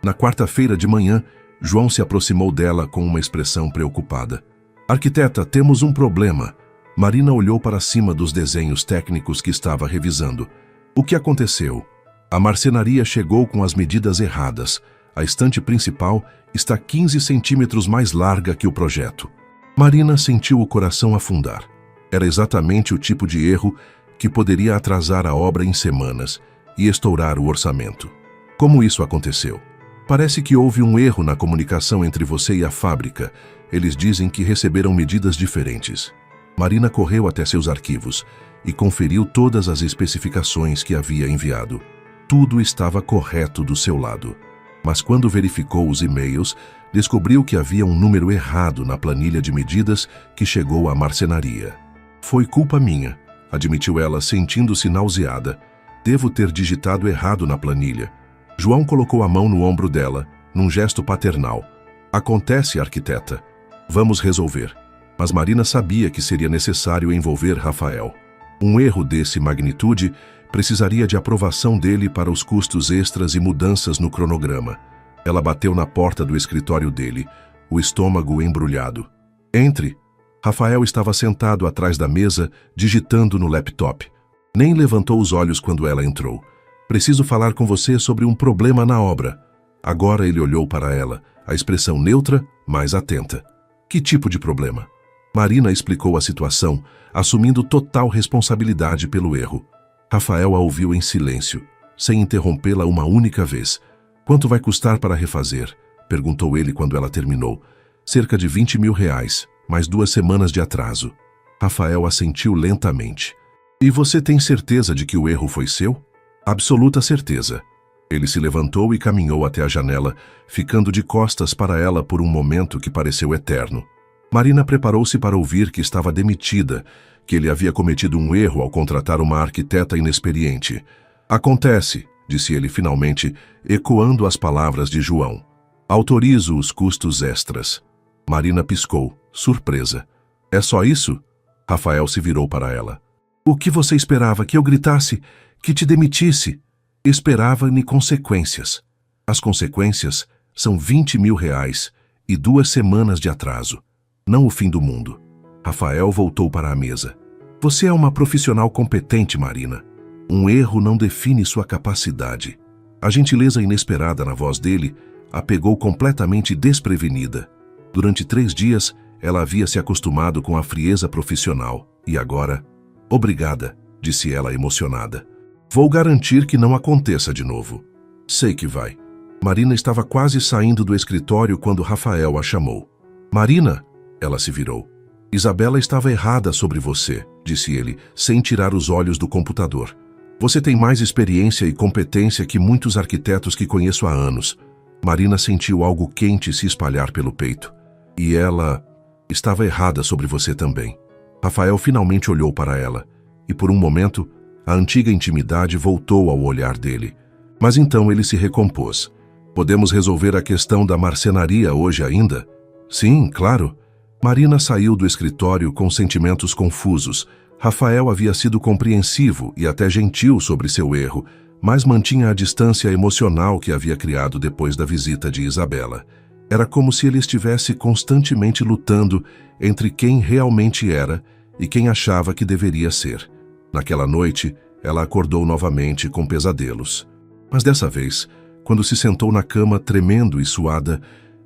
Na quarta-feira de manhã, João se aproximou dela com uma expressão preocupada. "Arquiteta, temos um problema." Marina olhou para cima dos desenhos técnicos que estava revisando. "O que aconteceu?" "A marcenaria chegou com as medidas erradas. A estante principal está 15 centímetros mais larga que o projeto." Marina sentiu o coração afundar. Era exatamente o tipo de erro que poderia atrasar a obra em semanas e estourar o orçamento. "Como isso aconteceu?" "Parece que houve um erro na comunicação entre você e a fábrica. Eles dizem que receberam medidas diferentes." Marina correu até seus arquivos e conferiu todas as especificações que havia enviado. Tudo estava correto do seu lado. Mas quando verificou os e-mails, descobriu que havia um número errado na planilha de medidas que chegou à marcenaria. "Foi culpa minha", admitiu ela, sentindo-se nauseada. "Devo ter digitado errado na planilha." João colocou a mão no ombro dela, num gesto paternal. "Acontece, arquiteta. Vamos resolver." Mas Marina sabia que seria necessário envolver Rafael. Um erro desse magnitude precisaria de aprovação dele para os custos extras e mudanças no cronograma. Ela bateu na porta do escritório dele, o estômago embrulhado. "Entre." Rafael estava sentado atrás da mesa, digitando no laptop. Nem levantou os olhos quando ela entrou. "Preciso falar com você sobre um problema na obra." Agora ele olhou para ela, a expressão neutra, mas atenta. "Que tipo de problema?" Marina explicou a situação, assumindo total responsabilidade pelo erro. Rafael a ouviu em silêncio, sem interrompê-la uma única vez. "Quanto vai custar para refazer?" perguntou ele quando ela terminou. "Cerca de 20 mil reais, mais 2 semanas de atraso." Rafael assentiu lentamente. "E você tem certeza de que o erro foi seu?" "Absoluta certeza." Ele se levantou e caminhou até a janela, ficando de costas para ela por um momento que pareceu eterno. Marina preparou-se para ouvir que estava demitida, que ele havia cometido um erro ao contratar uma arquiteta inexperiente. "Acontece", disse ele finalmente, ecoando as palavras de João. "Autorizo os custos extras." Marina piscou, surpresa. "É só isso?" Rafael se virou para ela. "O que você esperava? Que eu gritasse? Que te demitisse?" "Esperava-me consequências. As consequências são 20 mil reais e 2 semanas de atraso. Não o fim do mundo." Rafael voltou para a mesa. "Você é uma profissional competente, Marina. Um erro não define sua capacidade." A gentileza inesperada na voz dele a pegou completamente desprevenida. Durante 3 dias, ela havia se acostumado com a frieza profissional. E agora? "Obrigada", disse ela emocionada. "Vou garantir que não aconteça de novo." "Sei que vai." Marina estava quase saindo do escritório quando Rafael a chamou. "Marina!" Ela se virou. "Isabela estava errada sobre você", disse ele, sem tirar os olhos do computador. "Você tem mais experiência e competência que muitos arquitetos que conheço há anos." Marina sentiu algo quente se espalhar pelo peito. "E ela estava errada sobre você também." Rafael finalmente olhou para ela, e por um momento, a antiga intimidade voltou ao olhar dele. Mas então ele se recompôs. "Podemos resolver a questão da marcenaria hoje ainda?" "Sim, claro." Marina saiu do escritório com sentimentos confusos. Rafael havia sido compreensivo e até gentil sobre seu erro, mas mantinha a distância emocional que havia criado depois da visita de Isabela. Era como se ele estivesse constantemente lutando entre quem realmente era e quem achava que deveria ser. Naquela noite, ela acordou novamente com pesadelos. Mas dessa vez, quando se sentou na cama tremendo e suada,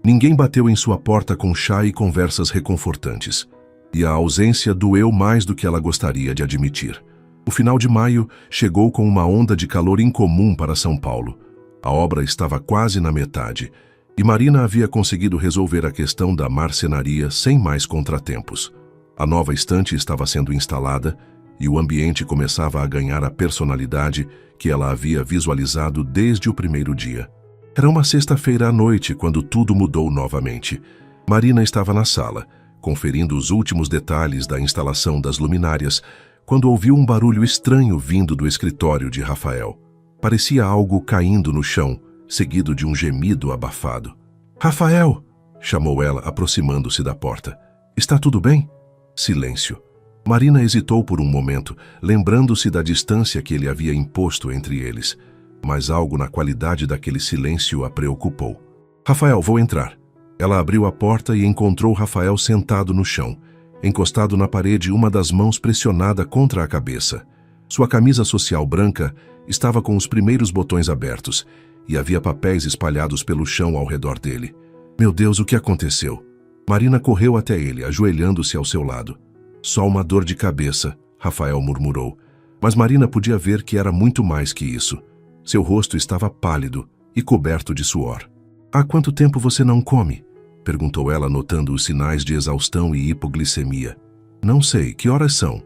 ninguém bateu em sua porta com chá e conversas reconfortantes. E a ausência doeu mais do que ela gostaria de admitir. O final de maio chegou com uma onda de calor incomum para São Paulo. A obra estava quase na metade, E Marina havia conseguido resolver a questão da marcenaria sem mais contratempos. A nova estante estava sendo instalada e o ambiente começava a ganhar a personalidade que ela havia visualizado desde o primeiro dia. Era uma sexta-feira à noite quando tudo mudou novamente. Marina estava na sala, conferindo os últimos detalhes da instalação das luminárias, quando ouviu um barulho estranho vindo do escritório de Rafael. Parecia algo caindo no chão, seguido de um gemido abafado. "Rafael!" chamou ela, aproximando-se da porta. "Está tudo bem?" Silêncio. Marina hesitou por um momento, lembrando-se da distância que ele havia imposto entre eles. Mas algo na qualidade daquele silêncio a preocupou. "Rafael, vou entrar." Ela abriu a porta e encontrou Rafael sentado no chão, encostado na parede, uma das mãos pressionada contra a cabeça. Sua camisa social branca estava com os primeiros botões abertos e havia papéis espalhados pelo chão ao redor dele. "Meu Deus, o que aconteceu?" Marina correu até ele, ajoelhando-se ao seu lado. "Só uma dor de cabeça", Rafael murmurou. Mas Marina podia ver que era muito mais que isso. Seu rosto estava pálido e coberto de suor. "Há quanto tempo você não come?" perguntou ela, notando os sinais de exaustão e hipoglicemia. "Não sei, que horas são?"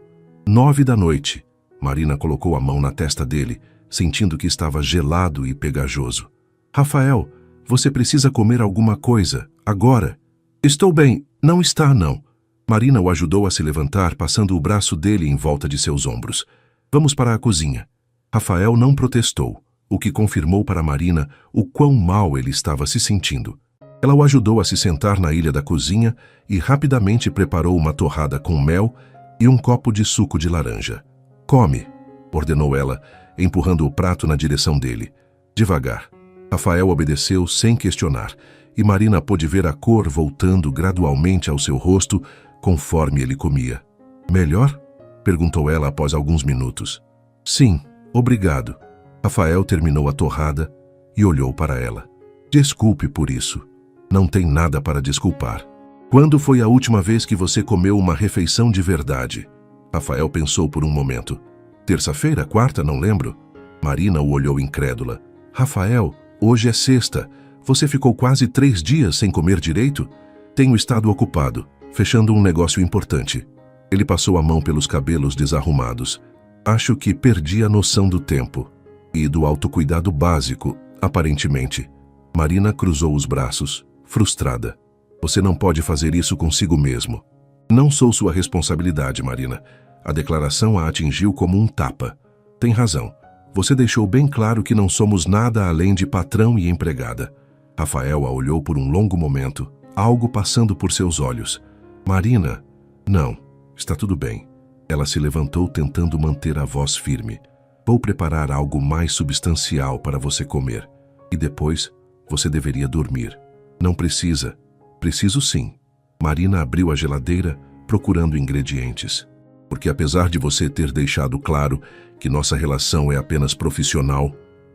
9 da noite. Marina colocou a mão na testa dele, sentindo que estava gelado e pegajoso. "Rafael, você precisa comer alguma coisa, agora." "Estou bem." "Não está, não." Marina o ajudou a se levantar, passando o braço dele em volta de seus ombros. "Vamos para a cozinha." Rafael não protestou, o que confirmou para Marina o quão mal ele estava se sentindo. Ela o ajudou a se sentar na ilha da cozinha e rapidamente preparou uma torrada com mel e um copo de suco de laranja. "Come", ordenou ela, empurrando o prato na direção dele. Devagar. Rafael obedeceu sem questionar, e Marina pôde ver a cor voltando gradualmente ao seu rosto conforme ele comia. "Melhor?" perguntou ela após alguns minutos. "Sim, obrigado." Rafael terminou a torrada e olhou para ela. "Desculpe por isso." "Não tem nada para desculpar." "Quando foi a última vez que você comeu uma refeição de verdade?" Rafael pensou por um momento. "Terça-feira, quarta, não lembro." Marina o olhou incrédula. "Rafael, hoje é sexta. Você ficou quase 3 dias sem comer direito?" "Tenho estado ocupado, fechando um negócio importante." Ele passou a mão pelos cabelos desarrumados. "Acho que perdi a noção do tempo. E do autocuidado básico, aparentemente." Marina cruzou os braços, frustrada. "Você não pode fazer isso consigo mesmo." "Não sou sua responsabilidade, Marina." A declaração a atingiu como um tapa. "Tem razão. Você deixou bem claro que não somos nada além de patrão e empregada." Rafael a olhou por um longo momento, algo passando por seus olhos. "Marina, não, está tudo bem." Ela se levantou tentando manter a voz firme. "Vou preparar algo mais substancial para você comer. E depois, você deveria dormir." "Não precisa." "Preciso sim." Marina abriu a geladeira, procurando ingredientes. "Porque apesar de você ter deixado claro que nossa relação é apenas profissional,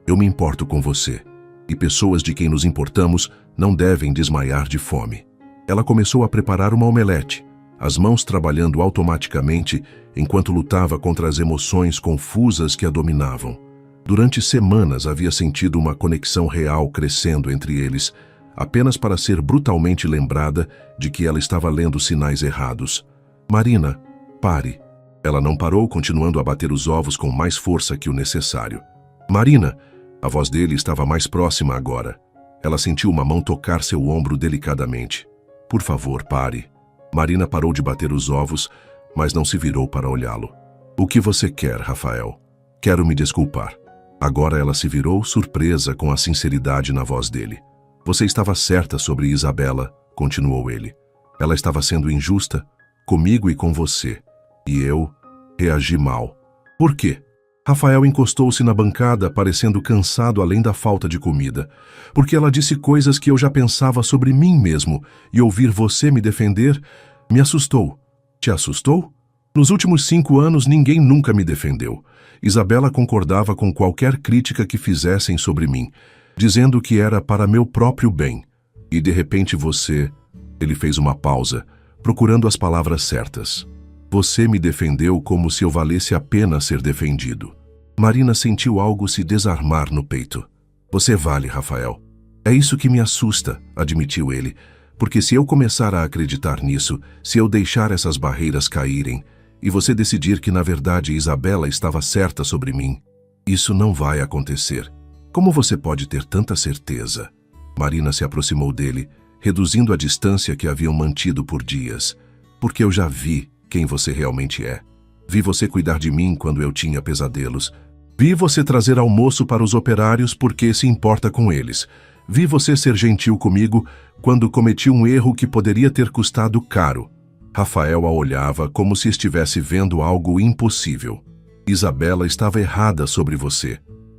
eu me importo com você. E pessoas de quem nos importamos não devem desmaiar de fome." Ela começou a preparar uma omelete, as mãos trabalhando automaticamente enquanto lutava contra as emoções confusas que a dominavam. Durante semanas havia sentido uma conexão real crescendo entre eles, apenas para ser brutalmente lembrada de que ela estava lendo sinais errados. "Marina, pare." Ela não parou, continuando a bater os ovos com mais força que o necessário. "Marina!" A voz dele estava mais próxima agora. Ela sentiu uma mão tocar seu ombro delicadamente. "Por favor, pare." Marina parou de bater os ovos, mas não se virou para olhá-lo. "O que você quer, Rafael?" "Quero me desculpar." Agora ela se virou, surpresa com a sinceridade na voz dele. "Você estava certa sobre Isabela", continuou ele. "Ela estava sendo injusta, comigo e com você. E eu reagi mal." "Por quê?" Rafael encostou-se na bancada, parecendo cansado além da falta de comida. "Porque ela disse coisas que eu já pensava sobre mim mesmo, e ouvir você me defender me assustou." "Te assustou?" "Nos últimos 5 anos ninguém nunca me defendeu. Isabela concordava com qualquer crítica que fizessem sobre mim, dizendo que era para meu próprio bem. E de repente você..." Ele fez uma pausa, procurando as palavras certas. "Você me defendeu como se eu valesse a pena ser defendido." Marina sentiu algo se desarmar no peito. "Você vale, Rafael." É isso que me assusta, admitiu ele, porque se eu começar a acreditar nisso, se eu deixar essas barreiras caírem, e você decidir que na verdade Isabela estava certa sobre mim, isso não vai acontecer. Como você pode ter tanta certeza? Marina se aproximou dele, reduzindo a distância que haviam mantido por dias. Porque eu já vi quem você realmente é. Vi você cuidar de mim quando eu tinha pesadelos. Vi você trazer almoço para os operários porque se importa com eles. Vi você ser gentil comigo quando cometi um erro que poderia ter custado caro. Rafael a olhava como se estivesse vendo algo impossível. Isabela estava errada sobre você.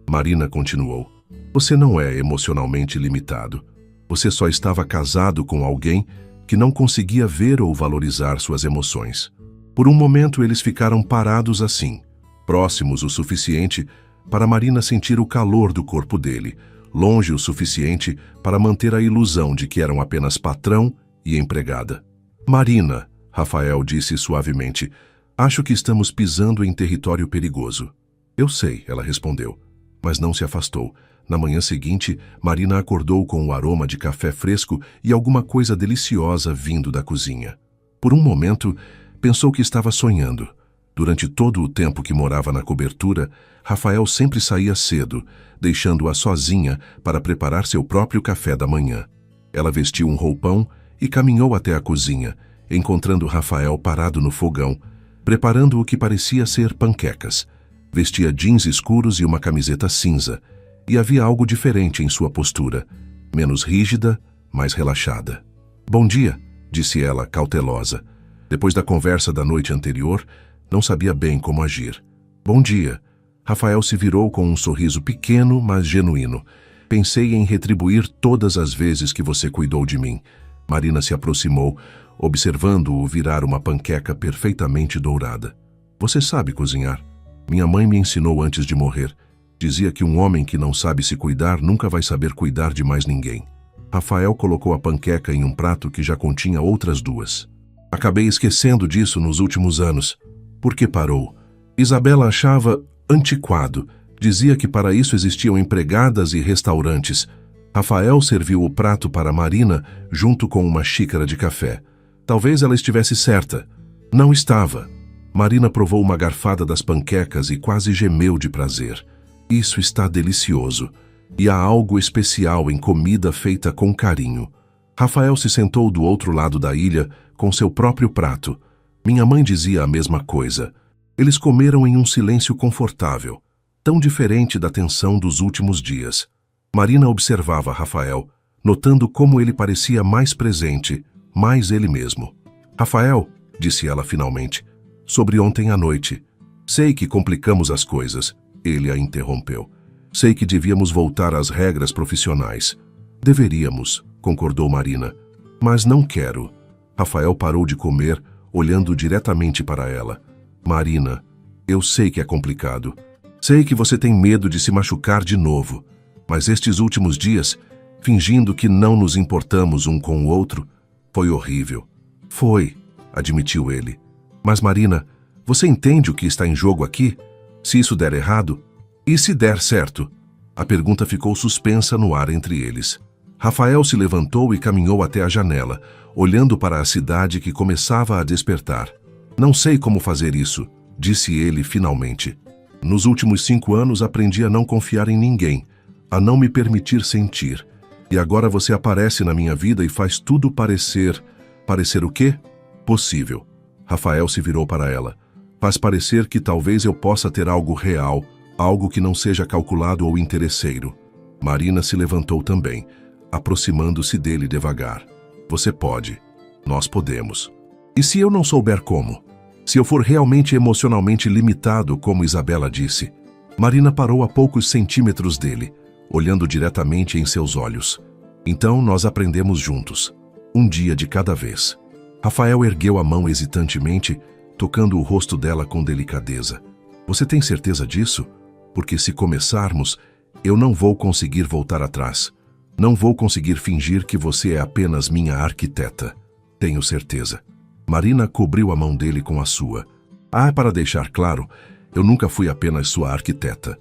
Marina continuou. Você não é emocionalmente limitado. Você só estava casado com alguém que não conseguia ver ou valorizar suas emoções. Por um momento eles ficaram parados assim, próximos o suficiente para Marina sentir o calor do corpo dele, longe o suficiente para manter a ilusão de que eram apenas patrão e empregada. Marina, Rafael disse suavemente, acho que estamos pisando em território perigoso. Eu sei, ela respondeu, mas não se afastou. Na manhã seguinte, Marina acordou com o aroma de café fresco e alguma coisa deliciosa vindo da cozinha. Por um momento, pensou que estava sonhando. Durante todo o tempo que morava na cobertura, Rafael sempre saía cedo, deixando-a sozinha para preparar seu próprio café da manhã. Ela vestiu um roupão e caminhou até a cozinha, encontrando Rafael parado no fogão, preparando o que parecia ser panquecas. Vestia jeans escuros e uma camiseta cinza, e havia algo diferente em sua postura, menos rígida, mais relaxada. Bom dia, disse ela, cautelosa. Depois da conversa da noite anterior, não sabia bem como agir. Bom dia. Rafael se virou com um sorriso pequeno, mas genuíno. Pensei em retribuir todas as vezes que você cuidou de mim. Marina se aproximou, observando-o virar uma panqueca perfeitamente dourada. Você sabe cozinhar? Minha mãe me ensinou antes de morrer. Dizia que um homem que não sabe se cuidar nunca vai saber cuidar de mais ninguém. Rafael colocou a panqueca em um prato que já continha outras duas. Acabei esquecendo disso nos últimos anos. Por que parou? Isabela achava antiquado. Dizia que para isso existiam empregadas e restaurantes. Rafael serviu o prato para Marina junto com uma xícara de café. Talvez ela estivesse certa. Não estava. Marina provou uma garfada das panquecas e quase gemeu de prazer. Isso está delicioso. E há algo especial em comida feita com carinho. Rafael se sentou do outro lado da ilha com seu próprio prato. Minha mãe dizia a mesma coisa. Eles comeram em um silêncio confortável, tão diferente da tensão dos últimos dias. Marina observava Rafael, notando como ele parecia mais presente, mais ele mesmo. Rafael, disse ela finalmente, sobre ontem à noite. Sei que complicamos as coisas. Ele a interrompeu. Sei que devíamos voltar às regras profissionais. Deveríamos, concordou Marina. Mas não quero. Rafael parou de comer, olhando diretamente para ela. Marina, eu sei que é complicado. Sei que você tem medo de se machucar de novo. Mas estes últimos dias, fingindo que não nos importamos um com o outro, foi horrível. Foi, admitiu ele. Mas Marina, você entende o que está em jogo aqui? Se isso der errado? E se der certo? A pergunta ficou suspensa no ar entre eles. Rafael se levantou e caminhou até a janela, olhando para a cidade que começava a despertar. Não sei como fazer isso, disse ele finalmente. Nos últimos 5 anos aprendi a não confiar em ninguém, a não me permitir sentir. E agora você aparece na minha vida e faz tudo parecer... Parecer o quê? Possível. Rafael se virou para ela. Faz parecer que talvez eu possa ter algo real, algo que não seja calculado ou interesseiro. Marina se levantou também, aproximando-se dele devagar. Você pode. Nós podemos. E se eu não souber como? Se eu for realmente emocionalmente limitado, como Isabela disse? Marina parou a poucos centímetros dele, olhando diretamente em seus olhos. Então nós aprendemos juntos. Um dia de cada vez. Rafael ergueu a mão hesitantemente, tocando o rosto dela com delicadeza. Você tem certeza disso? Porque se começarmos, eu não vou conseguir voltar atrás. Não vou conseguir fingir que você é apenas minha arquiteta. Tenho certeza. Marina cobriu a mão dele com a sua. Para deixar claro, eu nunca fui apenas sua arquiteta.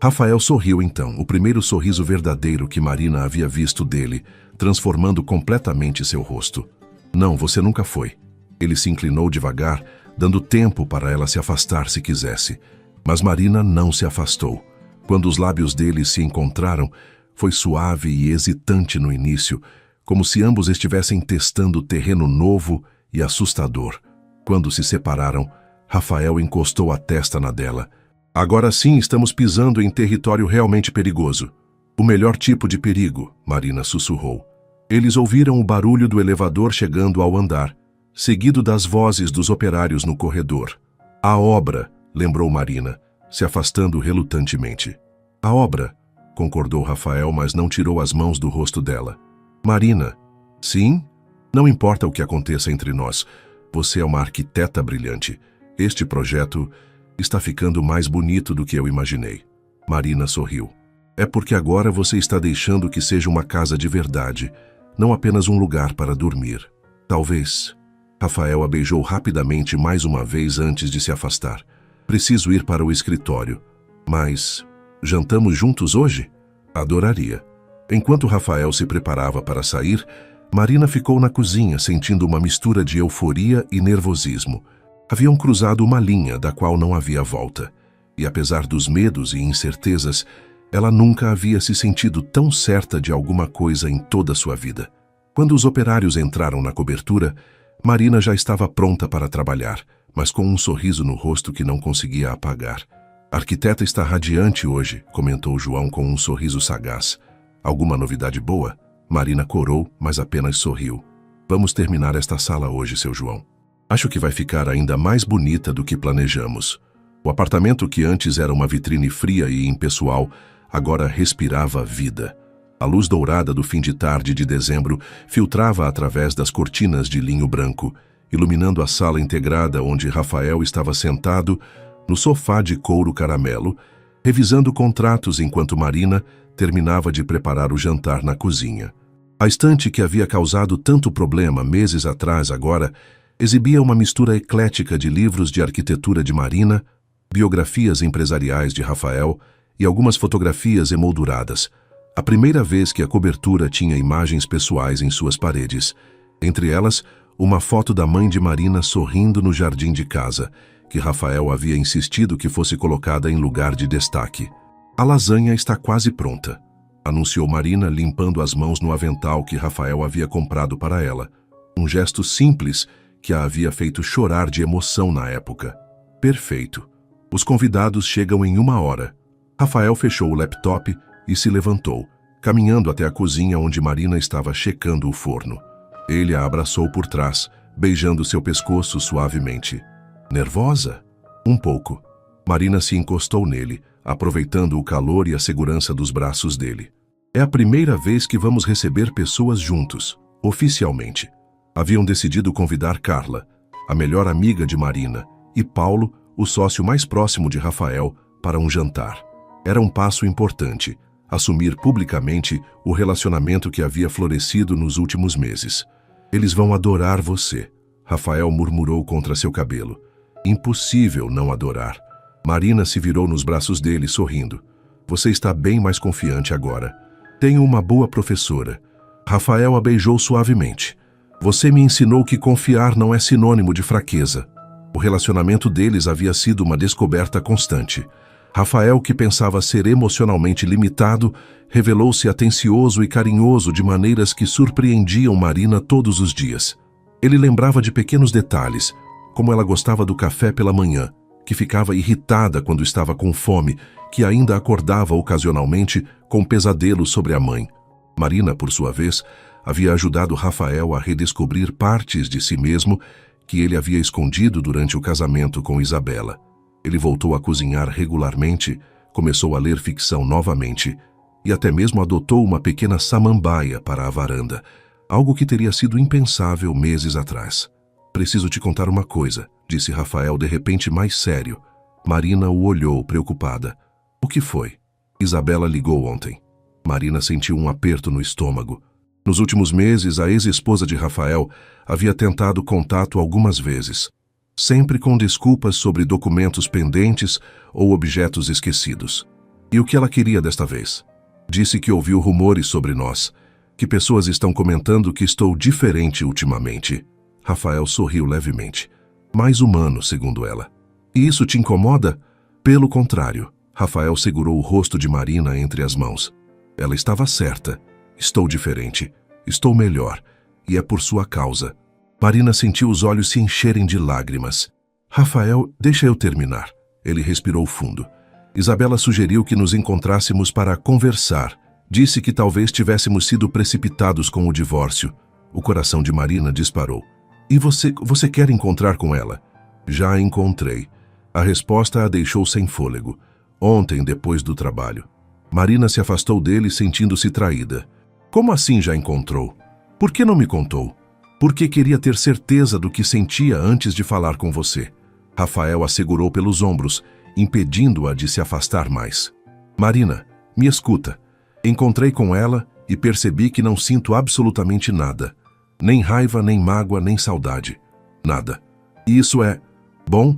Rafael sorriu então, o primeiro sorriso verdadeiro que Marina havia visto dele, transformando completamente seu rosto. Não, você nunca foi. Ele se inclinou devagar, dando tempo para ela se afastar se quisesse. Mas Marina não se afastou. Quando os lábios dele se encontraram, foi suave e hesitante no início, como se ambos estivessem testando terreno novo e assustador. Quando se separaram, Rafael encostou a testa na dela. Agora sim estamos pisando em território realmente perigoso. O melhor tipo de perigo, Marina sussurrou. Eles ouviram o barulho do elevador chegando ao andar, seguido das vozes dos operários no corredor. A obra, lembrou Marina, se afastando relutantemente. A obra, concordou Rafael, mas não tirou as mãos do rosto dela. Marina, sim? Não importa o que aconteça entre nós. Você é uma arquiteta brilhante. Este projeto está ficando mais bonito do que eu imaginei. Marina sorriu. É porque agora você está deixando que seja uma casa de verdade, não apenas um lugar para dormir. Talvez. Rafael a beijou rapidamente mais uma vez antes de se afastar. Preciso ir para o escritório. Mas jantamos juntos hoje? Adoraria. Enquanto Rafael se preparava para sair, Marina ficou na cozinha sentindo uma mistura de euforia e nervosismo. Haviam cruzado uma linha da qual não havia volta. E apesar dos medos e incertezas, ela nunca havia se sentido tão certa de alguma coisa em toda a sua vida. Quando os operários entraram na cobertura, Marina já estava pronta para trabalhar, mas com um sorriso no rosto que não conseguia apagar. A arquiteta está radiante hoje, comentou João com um sorriso sagaz. Alguma novidade boa? Marina corou, mas apenas sorriu. Vamos terminar esta sala hoje, seu João. Acho que vai ficar ainda mais bonita do que planejamos. O apartamento que antes era uma vitrine fria e impessoal, agora respirava vida. A luz dourada do fim de tarde de dezembro filtrava através das cortinas de linho branco, iluminando a sala integrada onde Rafael estava sentado no sofá de couro caramelo, revisando contratos enquanto Marina terminava de preparar o jantar na cozinha. A estante que havia causado tanto problema meses atrás agora exibia uma mistura eclética de livros de arquitetura de Marina, biografias empresariais de Rafael e algumas fotografias emolduradas. A primeira vez que a cobertura tinha imagens pessoais em suas paredes. Entre elas, uma foto da mãe de Marina sorrindo no jardim de casa, que Rafael havia insistido que fosse colocada em lugar de destaque. A lasanha está quase pronta, anunciou Marina, limpando as mãos no avental que Rafael havia comprado para ela. Um gesto simples que a havia feito chorar de emoção na época. Perfeito. Os convidados chegam em 1 hora. Rafael fechou o laptop e se levantou, caminhando até a cozinha onde Marina estava checando o forno. Ele a abraçou por trás, beijando seu pescoço suavemente. Nervosa? Um pouco. Marina se encostou nele, aproveitando o calor e a segurança dos braços dele. É a primeira vez que vamos receber pessoas juntos, oficialmente. Haviam decidido convidar Carla, a melhor amiga de Marina, e Paulo, o sócio mais próximo de Rafael, para um jantar. Era um passo importante, assumir publicamente o relacionamento que havia florescido nos últimos meses. Eles vão adorar você, Rafael murmurou contra seu cabelo. Impossível não adorar. Marina se virou nos braços dele, sorrindo. Você está bem mais confiante agora. Tenho uma boa professora. Rafael a beijou suavemente. Você me ensinou que confiar não é sinônimo de fraqueza. O relacionamento deles havia sido uma descoberta constante. Rafael, que pensava ser emocionalmente limitado, revelou-se atencioso e carinhoso de maneiras que surpreendiam Marina todos os dias. Ele lembrava de pequenos detalhes, como ela gostava do café pela manhã, que ficava irritada quando estava com fome, que ainda acordava ocasionalmente com pesadelos sobre a mãe. Marina, por sua vez, havia ajudado Rafael a redescobrir partes de si mesmo que ele havia escondido durante o casamento com Isabela. Ele voltou a cozinhar regularmente, começou a ler ficção novamente e até mesmo adotou uma pequena samambaia para a varanda, algo que teria sido impensável meses atrás. Preciso te contar uma coisa, disse Rafael de repente mais sério. Marina o olhou, preocupada. O que foi? Isabela ligou ontem. Marina sentiu um aperto no estômago. Nos últimos meses, a ex-esposa de Rafael havia tentado contato algumas vezes, sempre com desculpas sobre documentos pendentes ou objetos esquecidos. E o que ela queria desta vez? Disse que ouviu rumores sobre nós, que pessoas estão comentando que estou diferente ultimamente. Rafael sorriu levemente. Mais humano, segundo ela. E isso te incomoda? Pelo contrário. Rafael segurou o rosto de Marina entre as mãos. Ela estava certa. Estou diferente. Estou melhor. E é por sua causa. Marina sentiu os olhos se encherem de lágrimas. Rafael, deixa eu terminar. Ele respirou fundo. Isabela sugeriu que nos encontrássemos para conversar. Disse que talvez tivéssemos sido precipitados com o divórcio. O coração de Marina disparou. E você quer encontrar com ela? Já a encontrei. A resposta a deixou sem fôlego. Ontem, depois do trabalho. Marina se afastou dele, sentindo-se traída. Como assim já encontrou? Por que não me contou? Porque queria ter certeza do que sentia antes de falar com você. Rafael a segurou pelos ombros, impedindo-a de se afastar mais. Marina, me escuta. Encontrei com ela e percebi que não sinto absolutamente nada. Nem raiva, nem mágoa, nem saudade. Nada. E isso é... bom,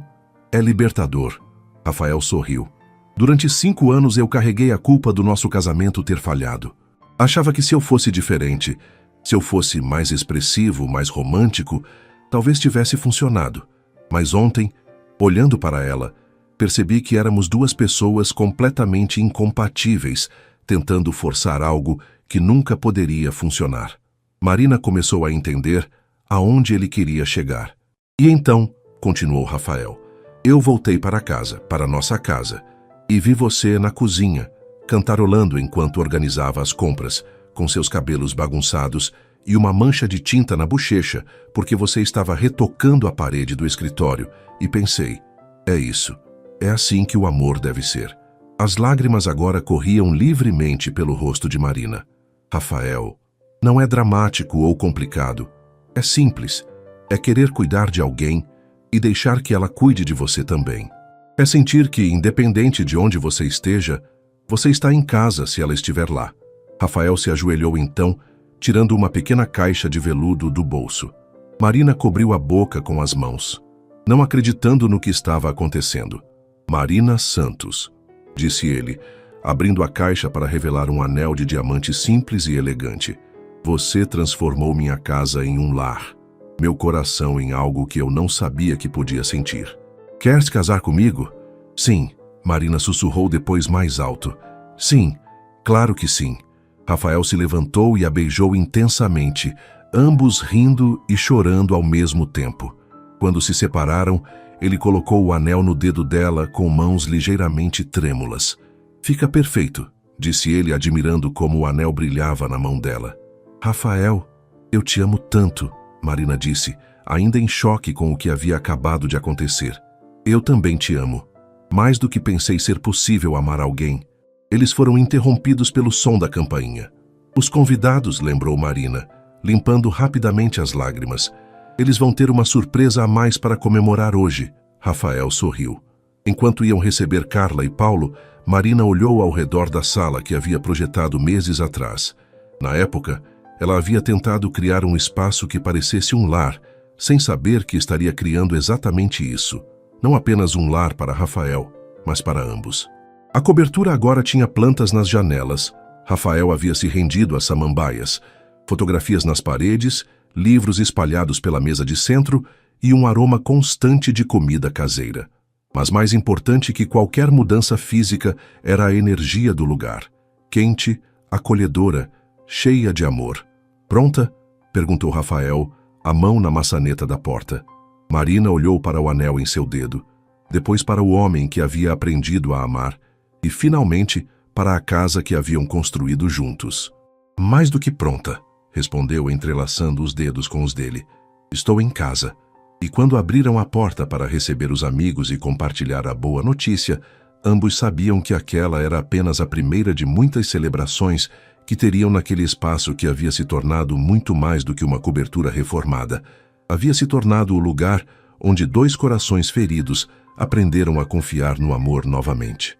é libertador. Rafael sorriu. Durante 5 anos eu carreguei a culpa do nosso casamento ter falhado. Achava que se eu fosse diferente, se eu fosse mais expressivo, mais romântico, talvez tivesse funcionado. Mas ontem, olhando para ela, percebi que éramos 2 pessoas completamente incompatíveis, tentando forçar algo que nunca poderia funcionar. Marina começou a entender aonde ele queria chegar. E então, continuou Rafael, eu voltei para casa, para nossa casa, e vi você na cozinha, cantarolando enquanto organizava as compras, com seus cabelos bagunçados e uma mancha de tinta na bochecha, porque você estava retocando a parede do escritório, e pensei, é isso, é assim que o amor deve ser. As lágrimas agora corriam livremente pelo rosto de Marina. Rafael, não é dramático ou complicado, é simples, é querer cuidar de alguém e deixar que ela cuide de você também. É sentir que, independente de onde você esteja, você está em casa se ela estiver lá. Rafael se ajoelhou então, tirando uma pequena caixa de veludo do bolso. Marina cobriu a boca com as mãos, não acreditando no que estava acontecendo. Marina Santos, disse ele, abrindo a caixa para revelar um anel de diamante simples e elegante. Você transformou minha casa em um lar, meu coração em algo que eu não sabia que podia sentir. Quer se casar comigo? Sim, Marina sussurrou depois mais alto. Sim, claro que sim. Rafael se levantou e a beijou intensamente, ambos rindo e chorando ao mesmo tempo. Quando se separaram, ele colocou o anel no dedo dela com mãos ligeiramente trêmulas. Fica perfeito, disse ele, admirando como o anel brilhava na mão dela. Rafael, eu te amo tanto, Marina disse, ainda em choque com o que havia acabado de acontecer. Eu também te amo. Mais do que pensei ser possível amar alguém. Eles foram interrompidos pelo som da campainha. Os convidados, lembrou Marina, limpando rapidamente as lágrimas. Eles vão ter uma surpresa a mais para comemorar hoje. Rafael sorriu. Enquanto iam receber Carla e Paulo, Marina olhou ao redor da sala que havia projetado meses atrás. Na época, ela havia tentado criar um espaço que parecesse um lar, sem saber que estaria criando exatamente isso. Não apenas um lar para Rafael, mas para ambos. A cobertura agora tinha plantas nas janelas. Rafael havia se rendido às samambaias. Fotografias nas paredes, livros espalhados pela mesa de centro e um aroma constante de comida caseira. Mas mais importante que qualquer mudança física era a energia do lugar. Quente, acolhedora, cheia de amor. Pronta? Perguntou Rafael, a mão na maçaneta da porta. Marina olhou para o anel em seu dedo, depois para o homem que havia aprendido a amar e, finalmente, para a casa que haviam construído juntos. Mais do que pronta, respondeu entrelaçando os dedos com os dele. Estou em casa. E quando abriram a porta para receber os amigos e compartilhar a boa notícia, ambos sabiam que aquela era apenas a primeira de muitas celebrações que teriam naquele espaço que havia se tornado muito mais do que uma cobertura reformada. Havia se tornado o lugar onde 2 corações feridos aprenderam a confiar no amor novamente.